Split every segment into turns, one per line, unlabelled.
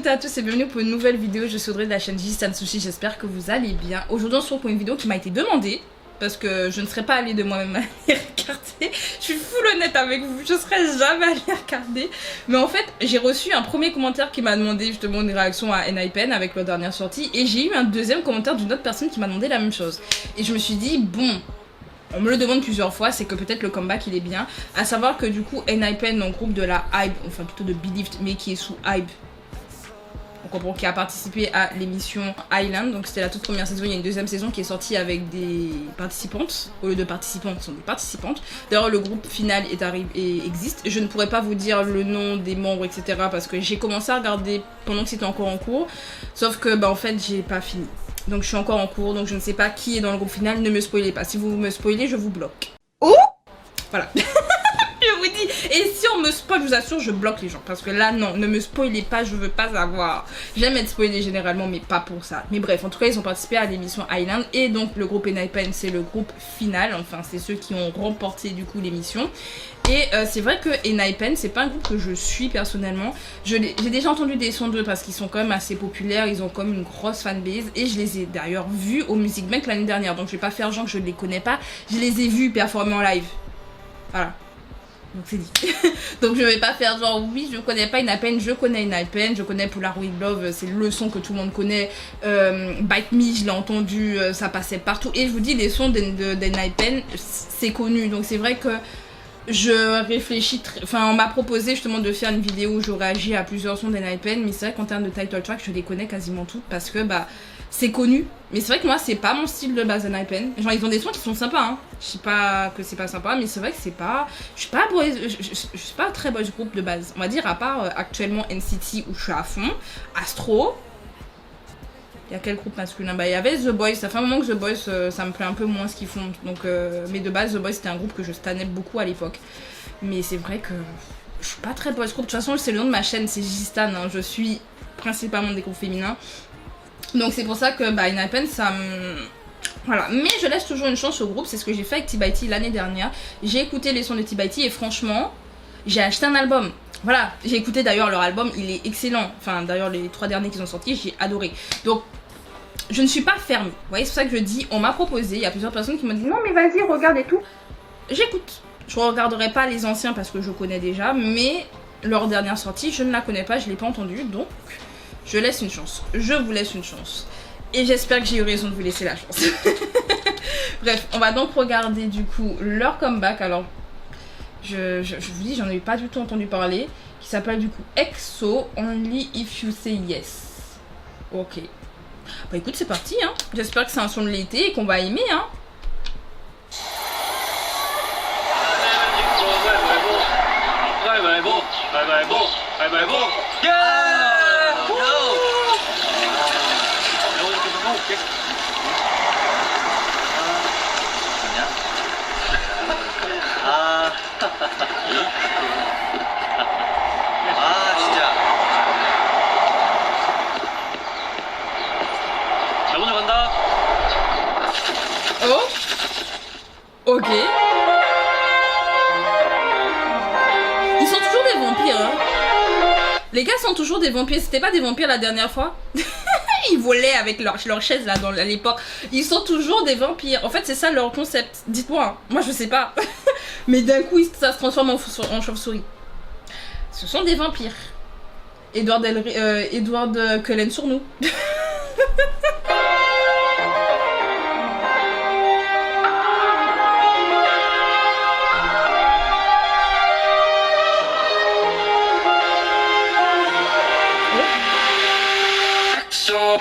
à tous et bienvenue pour une nouvelle vidéo. Je suis Audrey de la chaîne Gistan Sushi, j'espère que vous allez bien. Aujourd'hui on se retrouve pour une vidéo qui m'a été demandée parce que je ne serais pas allée de moi-même à les regarder. Je suis full honnête avec vous, je serais jamais allée regarder. Mais en fait j'ai reçu un premier commentaire qui m'a demandé justement une réaction à Enhypen avec leur dernière sortie. Et j'ai eu un deuxième commentaire d'une autre personne qui m'a demandé la même chose. Et je me suis dit bon... On me le demande plusieurs fois, c'est que peut-être le comeback il est bien. À savoir que du coup Enhypen, donc groupe de la Hybe, enfin plutôt de Believed, mais qui est sous Hybe. On comprend qui a participé à l'émission Island, donc c'était la toute première saison. Il y a une deuxième saison qui est sortie avec des participantes, au lieu de participants, ce sont des participantes. D'ailleurs le groupe final est arrivé et existe. Je ne pourrais pas vous dire le nom des membres, etc. parce que j'ai commencé à regarder pendant que c'était encore en cours. Sauf que bah en fait j'ai pas fini. Donc je suis encore en cours, donc je ne sais pas qui est dans le groupe final, ne me spoilez pas. Si vous me spoilez, je vous bloque. Oh, voilà. Je vous dis, et si on me spoil, je vous assure, je bloque les gens. Parce que là, non, ne me spoilez pas, je veux pas savoir. J'aime être spoilée généralement, mais pas pour ça. Mais bref, en tout cas, ils ont participé à l'émission Island. Et donc, le groupe Enhypen, c'est le groupe final. Enfin, c'est ceux qui ont remporté du coup l'émission. Et c'est vrai que Enhypen, c'est pas un groupe que je suis personnellement. J'ai déjà entendu des sons d'eux parce qu'ils sont quand même assez populaires. Ils ont comme une grosse fanbase. Et je les ai d'ailleurs vus au Music Bank l'année dernière. Donc, je vais pas faire genre que je ne les connais pas. Je les ai vus performer en live. Voilà. Donc c'est dit. Donc je vais pas faire genre oui je connais pas Enhypen, je connais Enhypen, je connais Polaroid Love, c'est le son que tout le monde connaît. Bite Me, je l'ai entendu, ça passait partout. Et je vous dis les sons d'Enhypen, c'est connu. Donc c'est vrai que je réfléchis, enfin on m'a proposé justement de faire une vidéo où je réagis à plusieurs sons d'Enhypen, mais c'est vrai qu'en termes de title track je les connais quasiment toutes parce que bah c'est connu. Mais c'est vrai que moi c'est pas mon style de base Enhypen. Genre ils ont des sons qui sont sympas hein. Je sais pas que c'est pas sympa, mais c'est vrai que c'est pas... Je suis pas un très boys group de base. On va dire à part actuellement NCT où je suis à fond. Astro. Il y a quel groupe masculin? Bah il y avait The Boys. Ça fait un moment que The Boys ça me plaît un peu moins ce qu'ils font. Donc mais de base The Boys c'était un groupe que je stannais beaucoup à l'époque. Mais c'est vrai que je suis pas très boys group. De toute façon c'est le nom de ma chaîne, c'est Gistan hein. Je suis principalement des groupes féminins. Donc c'est pour ça que bah Enhypen ça me... Voilà, mais je laisse toujours une chance au groupe, c'est ce que j'ai fait avec T-By-T l'année dernière. J'ai écouté les sons de T-By-T et franchement, j'ai acheté un album. Voilà, j'ai écouté d'ailleurs leur album, il est excellent. Enfin d'ailleurs les 3 derniers qu'ils ont sortis, j'ai adoré. Donc je ne suis pas fermée, vous voyez, c'est pour ça que je dis, on m'a proposé, il y a plusieurs personnes qui m'ont dit non mais vas-y regarde et tout. J'écoute, je regarderai pas les anciens parce que je connais déjà, mais leur dernière sortie, je ne la connais pas, je l'ai pas entendue, donc je laisse une chance, je vous laisse une chance. Et j'espère que j'ai eu raison de vous laisser la chance. Bref, on va donc regarder du coup leur comeback. Alors, je vous dis, j'en ai pas du tout entendu parler. Qui s'appelle du coup EXO, Only If You Say Yes. Ok. Bah écoute, c'est parti. Hein. J'espère que c'est un son de l'été et qu'on va aimer. Hein.
진짜. 자, 먼저 간다.
Oh. Ok. Ils sont toujours des vampires. Hein. Les gars sont toujours des vampires. C'était pas des vampires la dernière fois? Ils volaient avec leur chaise là à l'époque. Ils sont toujours des vampires. En fait, c'est ça leur concept. Dites-moi. Hein. Moi, je sais pas. Mais d'un coup, ça se transforme en chauve-souris. Ce sont des vampires. Edward Cullen sur nous.
So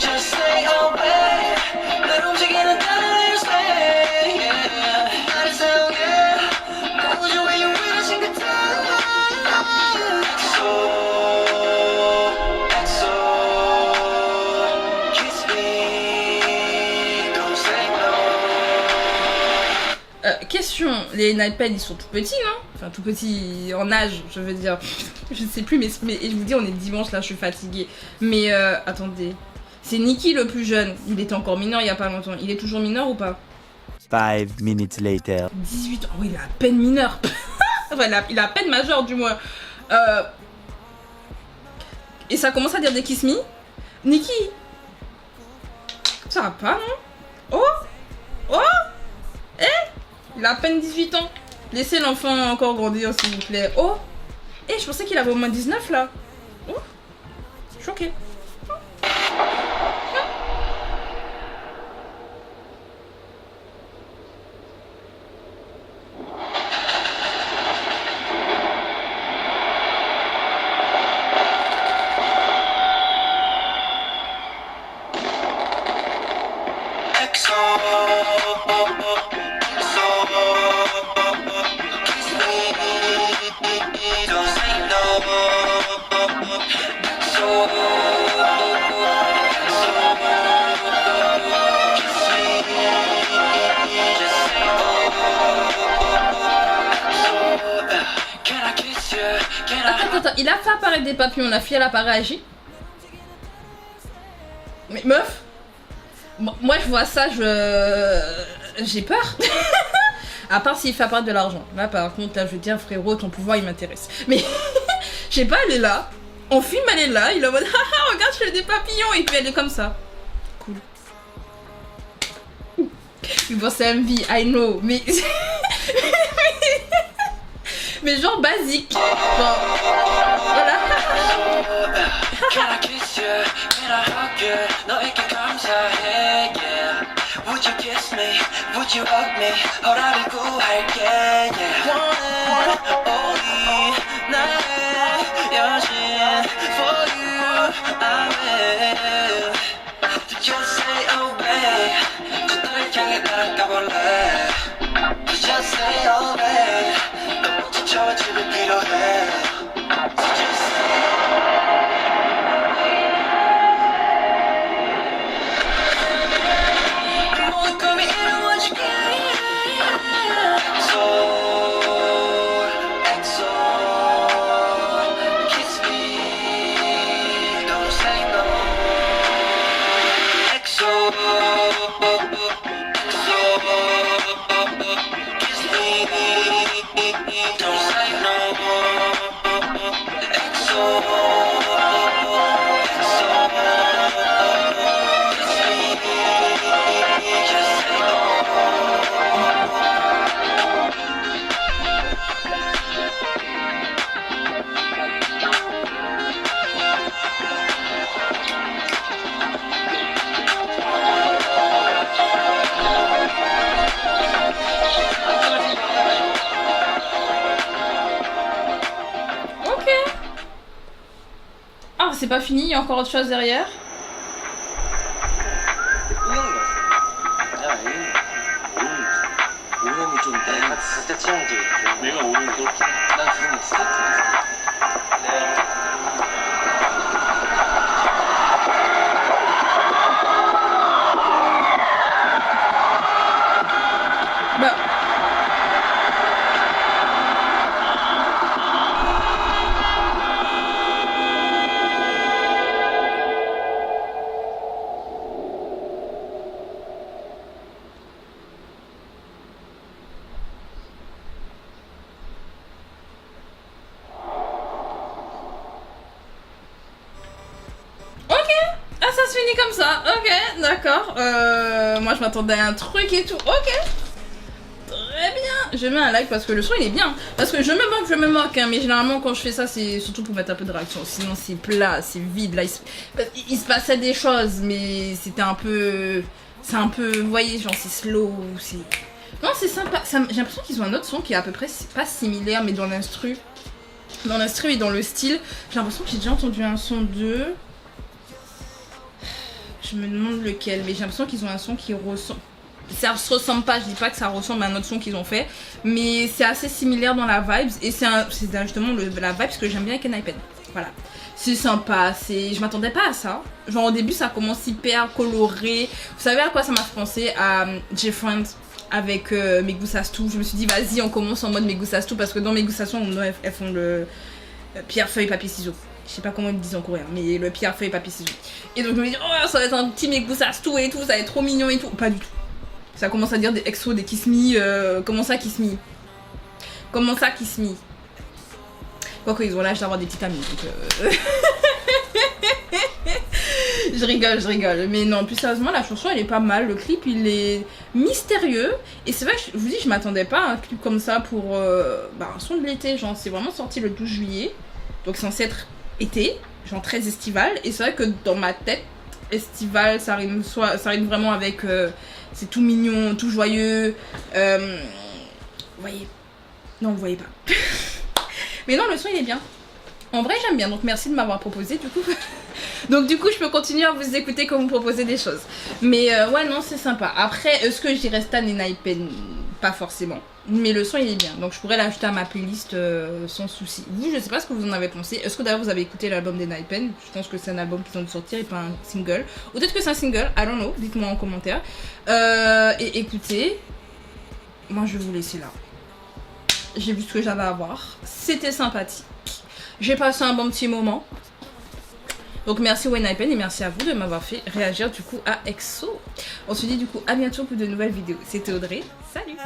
just say oh babe 날 움직이는 단어를 say
attention, les iPads ils sont tout petits, non? Enfin, tout petits en âge, je veux dire. Je sais plus, mais je vous dis, on est dimanche là, je suis fatiguée. Mais attendez. C'est Nicky le plus jeune. Il était encore mineur il y a pas longtemps. Il est toujours mineur ou pas?
5 minutes later.
18 ans. Oh, il est à peine mineur. Enfin, il est à peine majeur, du moins. Et ça commence à dire des kiss me. Nicky. Ça va pas, non? Oh! Oh! Eh! Il a à peine 18 ans. Laissez l'enfant encore grandir, s'il vous plaît. Oh! Eh, je pensais qu'il avait au moins 19 là. Oh! Choqué. Attends, il a fait apparaître des papillons, la fille elle a pas réagi. Mais meuf, moi je vois ça, j'ai peur. À part s'il fait apparaître de l'argent. Là par contre, là je veux dire frérot, ton pouvoir il m'intéresse. Mais je sais pas, elle est là. En film elle est là, il est en mode haha regarde je fais des papillons et puis elle est comme ça. Cool. Bon c'est MV, I know, mais... mais genre basique. Genre... Voilà.
Can I kiss you? Can I hug you? 너에게 감사해, yeah. Would you kiss me? Would you hug me? 허락을 구할게, yeah. One and only 나의 여신. For you, I will. Just say oh babe. 저 너를 향해 날아가볼래. Just say oh babe. 너무 지쳐 집에 필요해. So just say
Ah, c'est pas fini, il y a encore autre chose derrière.
그때 취향이지. 내가 오늘 그렇게 난 지금 스타트였어.
Bah. Ça se finit comme ça, ok, d'accord. Moi je m'attendais à un truc et tout, ok. Très bien. Je mets un like parce que le son il est bien. Parce que je me moque, hein, mais généralement quand je fais ça c'est surtout pour mettre un peu de réaction. Sinon c'est plat, c'est vide. Là il se passait des choses, mais c'était un peu... C'est un peu, vous voyez, genre c'est slow, c'est... Non c'est sympa, j'ai l'impression qu'ils ont un autre son qui est à peu près pas similaire, mais dans l'instru. Dans l'instru et dans le style. J'ai l'impression que j'ai déjà entendu un son d'eux. Je me demande lequel, mais j'ai l'impression qu'ils ont un son qui ressemble. Ça se ressemble pas, je dis pas que ça ressemble à un autre son qu'ils ont fait, mais c'est assez similaire dans la vibe et c'est justement la vibe que j'aime bien avec un iPad. Voilà, c'est sympa, je m'attendais pas à ça. Genre au début ça commence hyper coloré. Vous savez à quoi ça m'a fait penser? À J-Friend. avec Megusastou. Je me suis dit vas-y on commence en mode Megusastou parce que dans Megusastou elles font le pierre, feuille, papier, ciseaux. Je sais pas comment ils le disent en coréen, mais le pierre, feuille, papier, ciseaux. Et donc je me dis oh ça va être un petit Megusastou et tout, ça va être trop mignon et tout. Pas du tout. Ça commence à dire des exos, des kiss me, comment ça kiss me? Comment ça kiss me? Quoique ils ont l'âge d'avoir des petites amies donc je rigole, mais non, plus sérieusement, la chanson elle est pas mal. Le clip il est mystérieux. Et c'est vrai que je vous dis, je m'attendais pas à un clip comme ça pour un son de l'été. Genre, c'est vraiment sorti le 12 juillet. Donc, c'est censé être été, genre très estival. Et c'est vrai que dans ma tête, estival ça rime vraiment avec c'est tout mignon, tout joyeux. Vous voyez? Non, vous voyez pas. Mais non, le son il est bien. En vrai, j'aime bien, donc merci de m'avoir proposé du coup. Donc du coup, je peux continuer à vous écouter quand vous me proposez des choses. Mais ouais, non, c'est sympa. Après, est-ce que je dirais Stan et Naipen? Pas forcément. Mais le son, il est bien. Donc je pourrais l'ajouter à ma playlist sans souci. Vous, je sais pas ce que vous en avez pensé. Est-ce que d'ailleurs vous avez écouté l'album des Naipen? Je pense que c'est un album qu'ils ont dû sortir et pas un single. Ou peut-être que c'est un single, I don't know. Dites-moi en commentaire. Et écoutez, moi je vais vous laisser là. J'ai vu ce que j'avais à voir. C'était sympathique. J'ai passé un bon petit moment. Donc merci Wenaipen et merci à vous de m'avoir fait réagir du coup à EXO. On se dit du coup à bientôt pour de nouvelles vidéos. C'était Audrey. Salut.